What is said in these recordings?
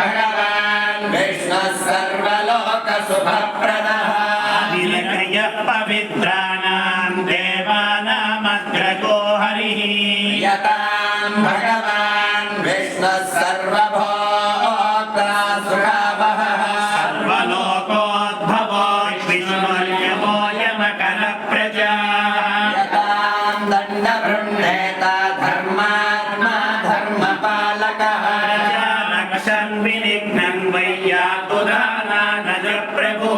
भगवान् विष्णुः सर्वलोकशुभप्रदः अखिलक्रियः पवित्राणां देवानामग्रगो हरिः यतां भगवान् विष्णुः सर्वभोक्ता सुखावहः सर्वलोकोद्भवो विष्णुर्यमो यमकरप्रजाः यतां दण्डवृण्णेता धर्मात्मा धर्मपालकः रक्षन् विनिघ्नं वैयातुदानानज प्रभो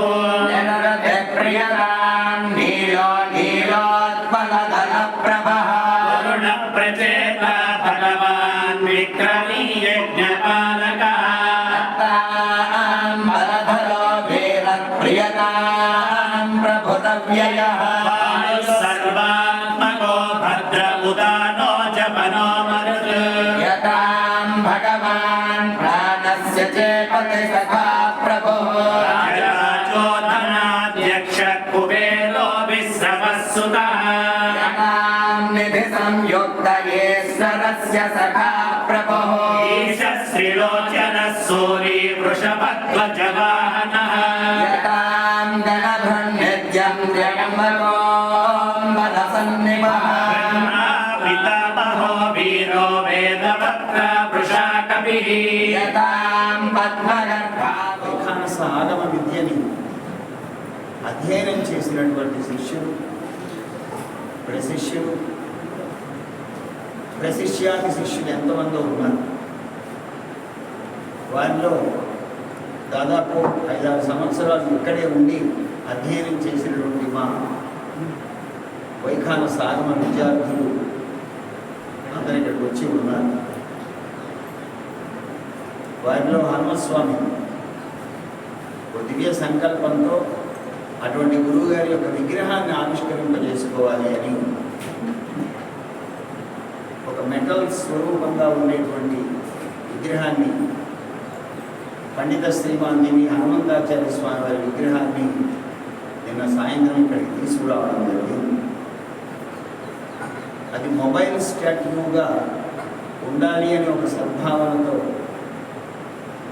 प्रियतां नीलो नीलोत्पलदलप्रभः वरुणप्रचेता भगवान् विक्रमी यज्ञपालकः बलधरो वीरप्रियतां प्रभुतव्ययः वायुः सर्वात्मको भद्र उदानो जपनो मरुत् यतां भगवान् प्राणस्य चेपति सखा प्रभुः राजोधनाध्यक्ष कुबेरो विश्रवः सुतः यतां निधि संयुक्त ईश्वरस्य सखा प्रभुः ईशः श्रीलोचनः सूरी वृषभध्वज वाहनः यतां गणभृन्नित्यं त्र्यम्बको बलसन्निभः ब्रह्मा पितामहो वीरो वेदवक्ता वृषा कविः यतां पद्मगर्भा ఆగమ విద్యని అధ్యయనం చేసినటువంటి శిష్యులు ప్రశిష్యాది శిష్యులు ఎంతమందో ఉన్నారు. వారిలో దాదాపు 5-6 సంవత్సరాలు ఇక్కడే ఉండి అధ్యయనం చేసినటువంటి మా వైఖానస ఆగమ విద్యార్థులు అందరు ఇక్కడికి వచ్చి ఉన్నారు. వారిలో హనుమస్వామి దివ్య సంకల్పంతో అటువంటి గురువు గారి యొక్క విగ్రహాన్ని ఆవిష్కరింపజేసుకోవాలి అని ఒక మెటల్ స్వరూపంగా ఉండేటువంటి విగ్రహాన్ని పండిత శ్రీమాంగిని హనుమంతాచార్య స్వామి వారి విగ్రహాన్ని నిన్న సాయంత్రం ఇక్కడికి తీసుకురావడం జరిగింది. అది మొబైల్ స్టాట్యూగా ఉండాలి అని ఒక సద్భావనతో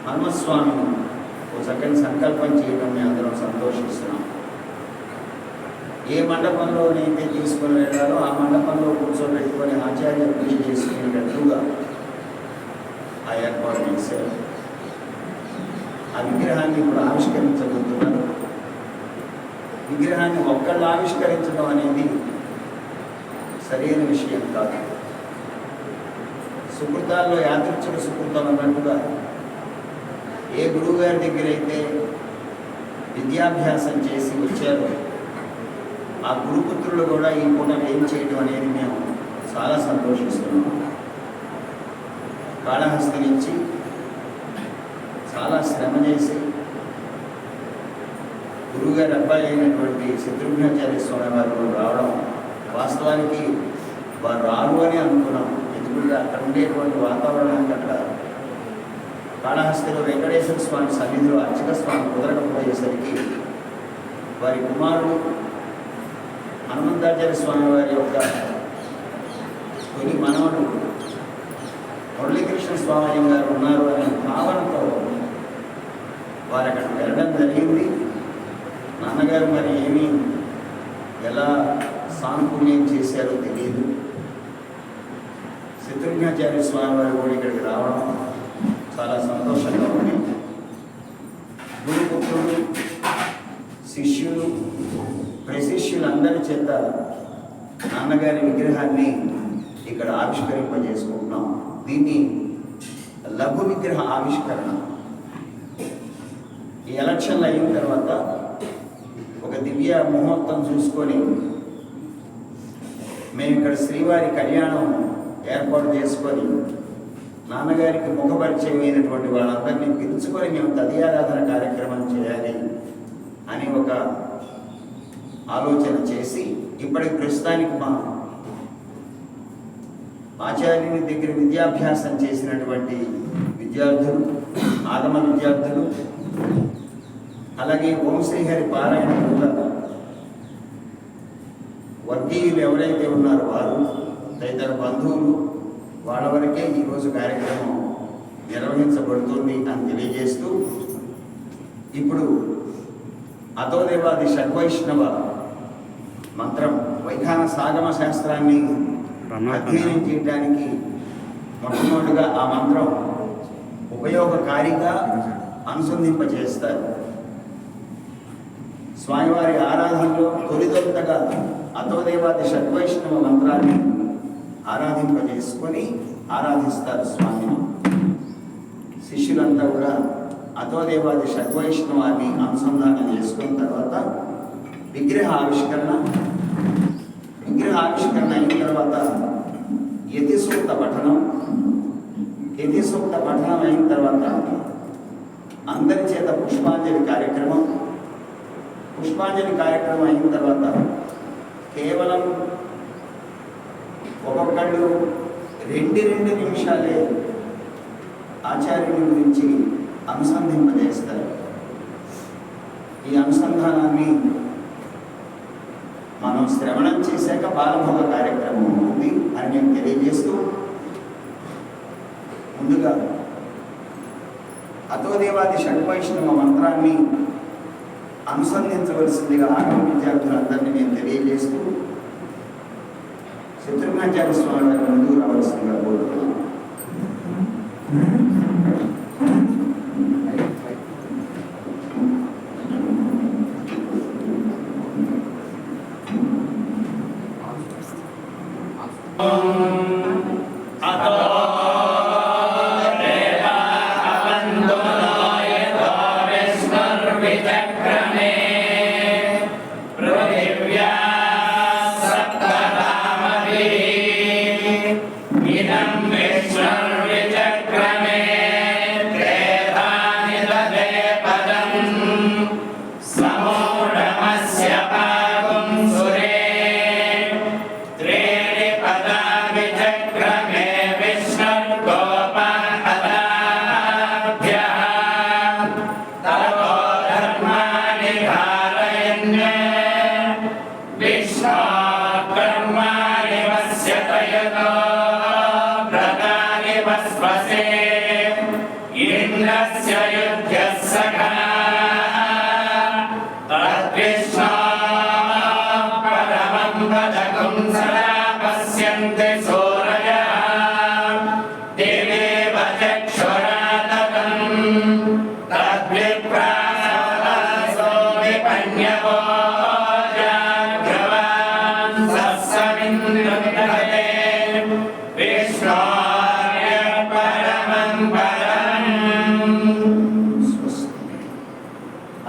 హనుమస్వామి ఓ చక్కని సంకల్పం చేయడం మేము అందరం సంతోషిస్తున్నాం. ఏ మండపంలోనైతే తీసుకొని వెళ్ళాలో ఆ మండపంలో కూర్చోబెట్టుకొని ఆచార్య పూజ చేసుకునేటట్లుగా ఆ ఏర్పాటు చేశారు. ఆ విగ్రహాన్ని ఇప్పుడు ఆవిష్కరించబోతున్నారు. విగ్రహాన్ని ఒక్కళ్ళు ఆవిష్కరించడం అనేది సరైన విషయం కాదు. సుకృతాల్లో యాదృచ్ఛిక సుకృతం అన్నట్టుగా ఏ గురువు గారి దగ్గర అయితే విద్యాభ్యాసం చేసి వచ్చారో ఆ గురుపుత్రులు కూడా ఈ పూట ఏం చేయడం అనేది మేము చాలా సంతోషిస్తున్నాం. కాళహస్తి నుంచి చాలా శ్రమ చేసి గురువుగారి అబ్బాయి అయినటువంటి శత్రుఘ్నాచార్య స్వామి వారు రావడం, వాస్తవానికి వారు రారు అని అనుకున్నాం. ఎందుకంటే అక్కడ ఉండేటువంటి వాతావరణానికి అక్కడ కాళహస్తిలో వెంకటేశ్వర స్వామి సన్నిధిలో అర్చక స్వామి కుదరకపోయేసరికి వారి కుమారుడు హనుమంతాచార్య స్వామి వారి యొక్క తొలి మనవడు మురళీకృష్ణ స్వామి గారు ఉన్నారు అనే భావనతో వారు అక్కడికి వెళ్ళడం జరిగింది. నాన్నగారు మరి ఏమీ ఎలా సానుకూల్యం చేశారో తెలియదు. శత్రుఘ్నాచార్య స్వామి వారు కూడా ఇక్కడికి రావడం చాలా సంతోషంగా ఉంది. గురుపుత్రులు, శిష్యులు, ప్రశిష్యులందరి చేత నాన్నగారి విగ్రహాన్ని ఇక్కడ ఆవిష్కరింపజేసుకుంటున్నాం. దీన్ని లఘు విగ్రహ ఆవిష్కరణ. ఈ ఎలక్షన్లు అయిన తర్వాత ఒక దివ్య ముహూర్తం చూసుకొని మేము ఇక్కడ శ్రీవారి కళ్యాణం ఏర్పాటు చేసుకొని నాన్నగారికి ముఖపరిచయమైనటువంటి వాళ్ళందరినీ పిలుచుకొని మేము తదియారాధన కార్యక్రమం చేయాలి అని ఒక ఆలోచన చేసి ఇప్పటికి ప్రస్తుతానికి మా ఆచార్యుని దగ్గర విద్యాభ్యాసం చేసినటువంటి విద్యార్థులు, ఆగమ విద్యార్థులు, అలాగే ఓం శ్రీహరి పారాయణ వర్గీయులు ఎవరైతే ఉన్నారో వారు తదితర బంధువులు వాళ్ళ వరకే ఈరోజు కార్యక్రమం నిర్వహించబడుతుంది అని తెలియజేస్తూ ఇప్పుడు అతోదేవాది షడ్వైష్ణవ మంత్రం వైఖాన సాగమ శాస్త్రాన్ని అధ్యయనం చేయడానికి మొట్టమొదటిగా ఆ మంత్రం ఉపయోగకారిగా అనుసంధింపజేస్తారు. స్వామివారి ఆరాధనలో తొలిదొంతగా అతోదేవాది షడ్వైష్ణవ మంత్రాన్ని ఆరాధింపజేసుకొని ఆరాధిస్తారు స్వామిని. శిష్యులంతా కూడా అతోదేవాది షడ్వైష్ణవాన్ని అనుసంధానం చేసుకున్న తర్వాత విగ్రహ ఆవిష్కరణ అయిన తర్వాత యతి సూక్త పఠనం అయిన తర్వాత అందరి చేత పుష్పాంజలి కార్యక్రమం అయిన తర్వాత కేవలం ఒక్కొక్కళ్ళు 2 నిమిషాలే ఆచార్యుని గురించి అనుసంధింపజేస్తారు. ఈ అనుసంధానాన్ని మనం శ్రవణం చేశాక బాలభోగ కార్యక్రమం ఉంటుంది అని నేను తెలియజేస్తూ ముందుగా అతోదేవాది షడ్వైష్ణవ మంత్రాన్ని అనుసంధించవలసిందిగా ఆగమ విద్యార్థులందరినీ నేను తెలియజేస్తూ శత్రుఘ్నాచార్య స్వామి గారి ముందుకు రావాల్సిందిగా కోరుతున్నాను.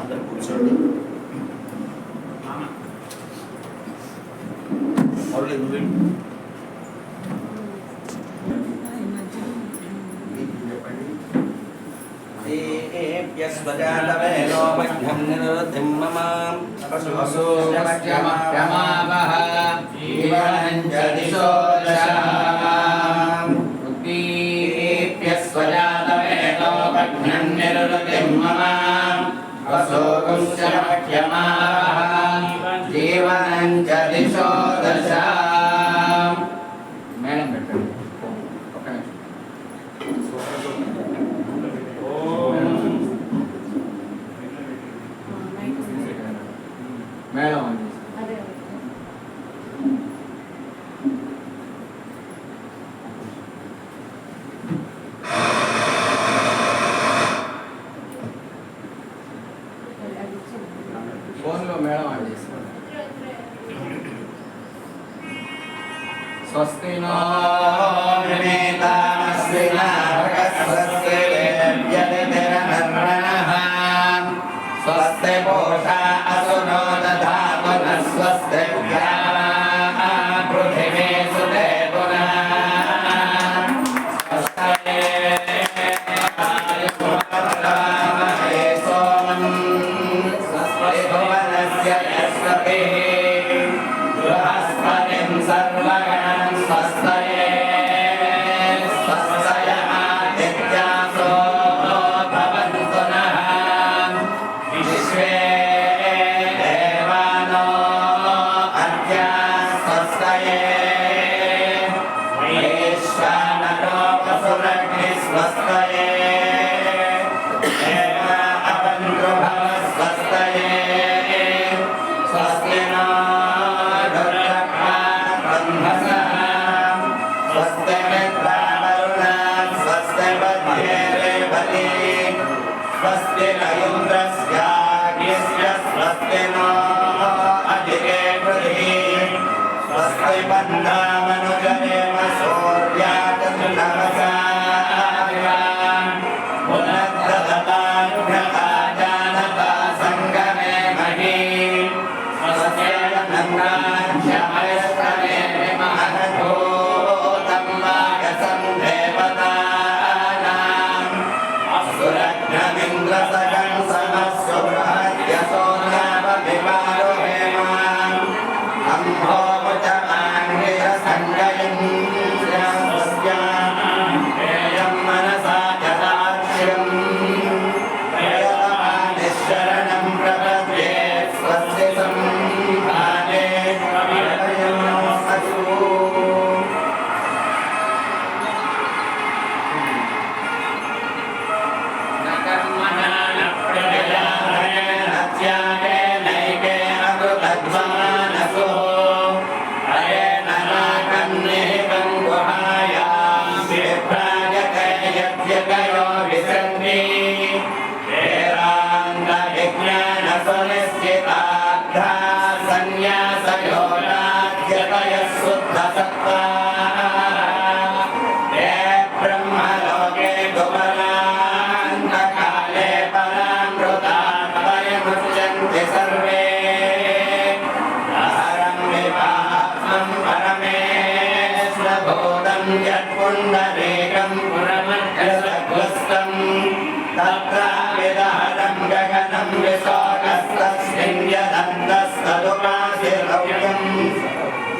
అందరు కూర్చోండి. మేడం పెట్టండి. మేడం అండి. ఫోన్లో మేడం అండి. స్వస్తి నో స్వస్తి పోషా అసునో దధాతు స్వస్తి పృథివీ సుదేవునా విశ్వే स्वस्ति न इन्द्रस्याग्निस्य स्वस्ति नो अधिके पृथिवी स्वस्ति बन्धामनुजरेम सूर्याचन्द्रमसा पुनर्दधताभ्यः जानता सङ्गमे मही स्वस्य नन्दाख्यमयस्तमे महभूतं वागसं देवतानाम् असुरघ्नमिन्द्रसगं समस्सु बृहद्यसो नामभिमारुहेमाम् अम्भोमुचमाङ्गिरसङ्गयं मनसा जलाक्ष्यम् शरणं प्रपद्ये स्वस्य सम्भाने प्रभयमस्तु न कर्मणा न प्रजया न त्यागे नैके अमृतध्वमानसो अयेन नाकन्निहितं गुहायां विभ्राजते यद्यतयो विसन्ति सुनिश्चितार्था संन्यासयोगाद्यतयः शुद्धसत्त्वाः ते ब्रह्मलोके कुमरान्तकाले परामृतात्मयमुच्यन्ते सर्वे अहरं विवाहं परमेश्वरभूतं यत्पुण्डरीकं पुरमध्यसग्रस्तम् तत्र विदहरं गगनं विशोकस्तस्मिन् यदन्तस्तदुपाधिरव्यम्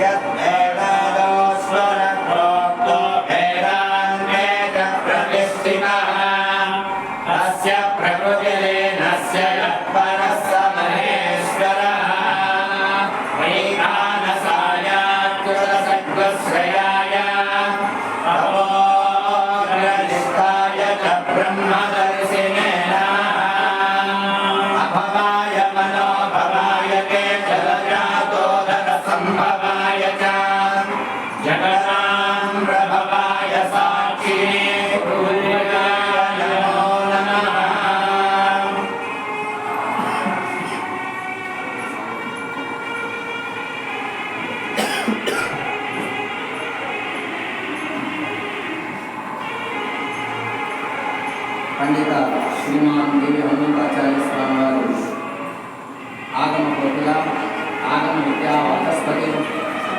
यद्वेदादोस्वरप्रोक्तो वेदान्ते च प्रतिष्ठितः तस्य प्रकृतिलीनस्य यः परः स महेश्वरः वैखानसायाच्युतसत्त्वश्रयाय तपोग्रनिष्ठाय च ब्रह्मदर्शिने अभवाय मनोभवाय केशवजातोदरसम्भवाय च जगतां प्रभवाय साक्षिणे गुरुर्याय नमो नमः। పండిత శ్రీమాన్ దేవి హనుమంతాచార్య స్వామి వారు ఆగమ కోకిల ఆగమ విద్యా వాచస్పతి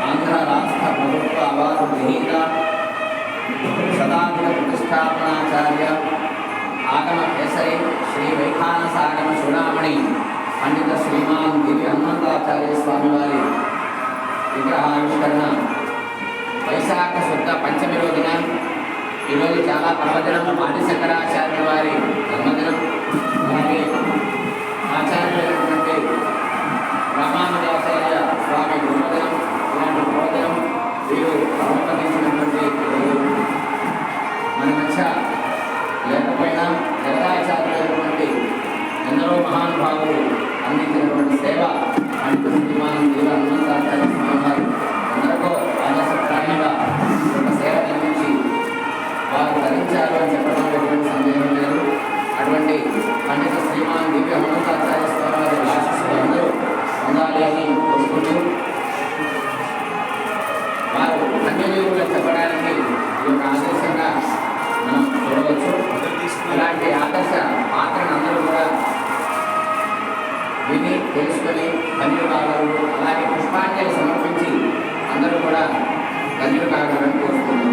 ఆంధ్ర రాష్ట్ర ప్రభుత్వ అవార్డు గ్రహీత శతాధిక ప్రతిష్టాపనాచార్య ఆగమ కేసరి శ్రీ వైఖానస ఆగమ చూడామణి పండిత శ్రీమాన్ దేవి హనుమంతాచార్య స్వామి వారి విగ్రహావిష్కరణ వైశాఖ శుద్ధ పంచమి రోజున ఈరోజు చాలా పర్వదినం ఆదిశంకరాచార్యుల వారి జన్మదినం. అలాగే ఆచార్యులైనటువంటి రామానుజాచార్య స్వామి గురుదినం. ఇలాంటి బోధనం వీరు సమర్పించినటువంటి మన మధ్య లేకపోయినా జగదాచార్యులైనటువంటి ఎందరో మహానుభావులు అందించినటువంటి సేవ అంటూ శ్రీమాన్ దేవ హనుమంతాచార్య స్వామి వారు ఎందరికో ఆదర్శప్రాయంగా ఒక సేవ అందించి వారు ధరించారు అని చెప్పడం ఎటువంటి సందేహం లేదు. అటువంటి పండిత శ్రీమాన్ దివ్య హనుమంతాచార్య స్వామి వారి ఆశీస్సులు అందరూ పొందాలి అని కోరుకుంటూ వారు అన్యజీవులుగా చెప్పడానికి ఈ యొక్క ఆదర్శంగా మనం చూడవచ్చు. ఇలాంటి ఆదర్శ పాత్రను అందరూ కూడా విని తెలుసుకొని ధన్యులు కాగలరు. అలాగే పుష్పాంజలి సమర్పించి అందరూ కూడా ధన్యులు కాగలరని కోరుకుంటున్నాం.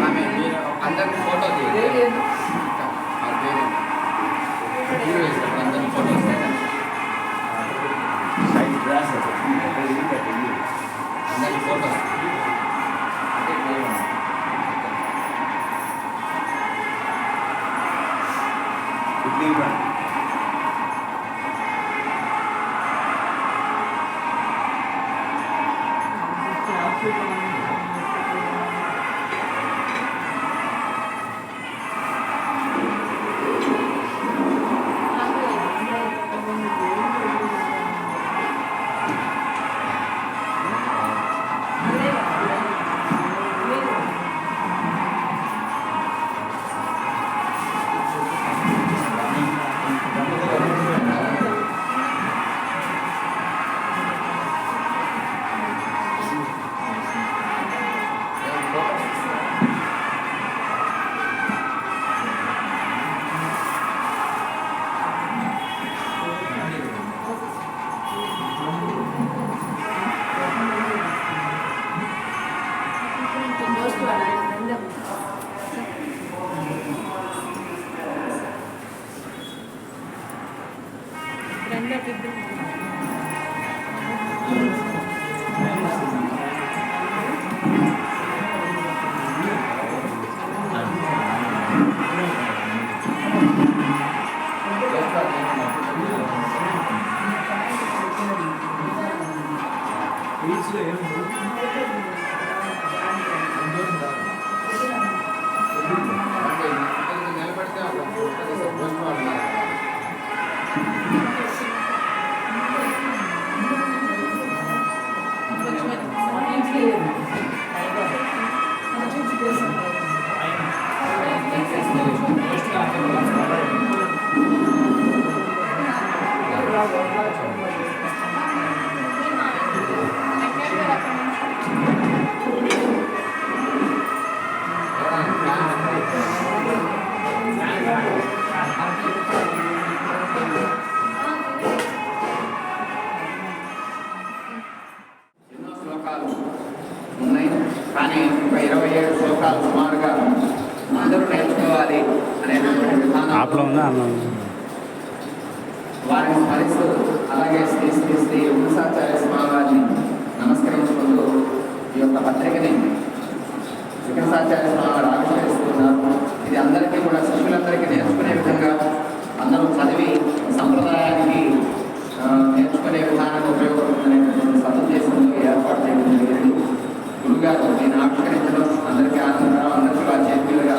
ఆమె మీరు అందరికి ఫోటో తీయండి. అందరికి ఫోటో సైడ్ గ్లాస్ అందరికి ఫోటో నిలబడితే ఎన్నో శ్లోకాలు ఉన్నాయి, కానీ ఒక 27 శ్లోకాలు సుమారుగా అందరూ నేర్చుకోవాలి అనేటువంటి విధానం వారిని స్మరిస్తూ అలాగే శ్రీ శ్రీ శ్రీ వెంకటాచార్య స్వామి వారిని నమస్కరించుకుంటూ ఈ యొక్క పత్రికని వెంకటాచార్య స్వామి వారు ఆవిష్కరిస్తున్నారు. ఇది అందరికీ కూడా శిష్యులందరికీ నేర్చుకునే విధంగా అందరూ చదివి సంప్రదాయానికి నేర్చుకునే విధానానికి ఉపయోగపడుతుందనేటువంటి సదుద్దేశంతో ఏర్పాటు చేయడం జరిగింది. గురుగారు నేను ఆవిష్కరించడం అందరికీ ఆనందం, అందరికీ వారి చేతులుగా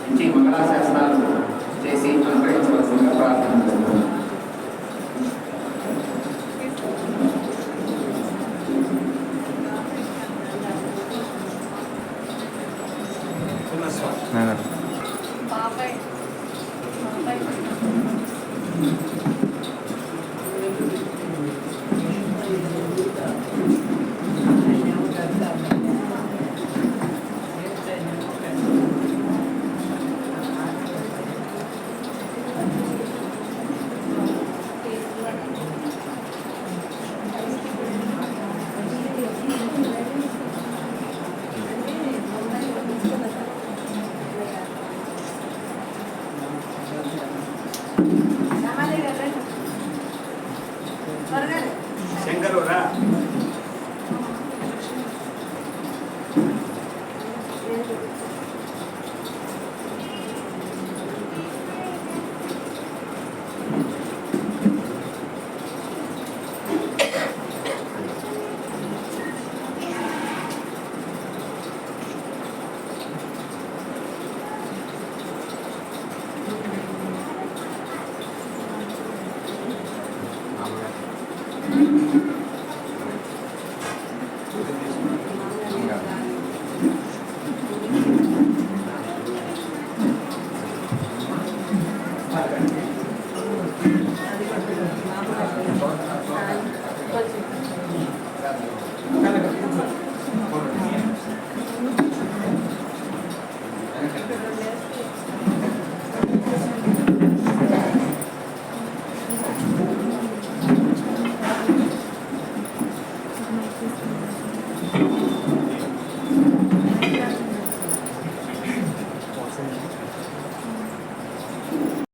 నుంచి మంగళాశాసనాలు చేసి అనుగ్రహించవలసిందిగా ప్రార్థన చేస్తున్నాను. శంకరురా Gracias.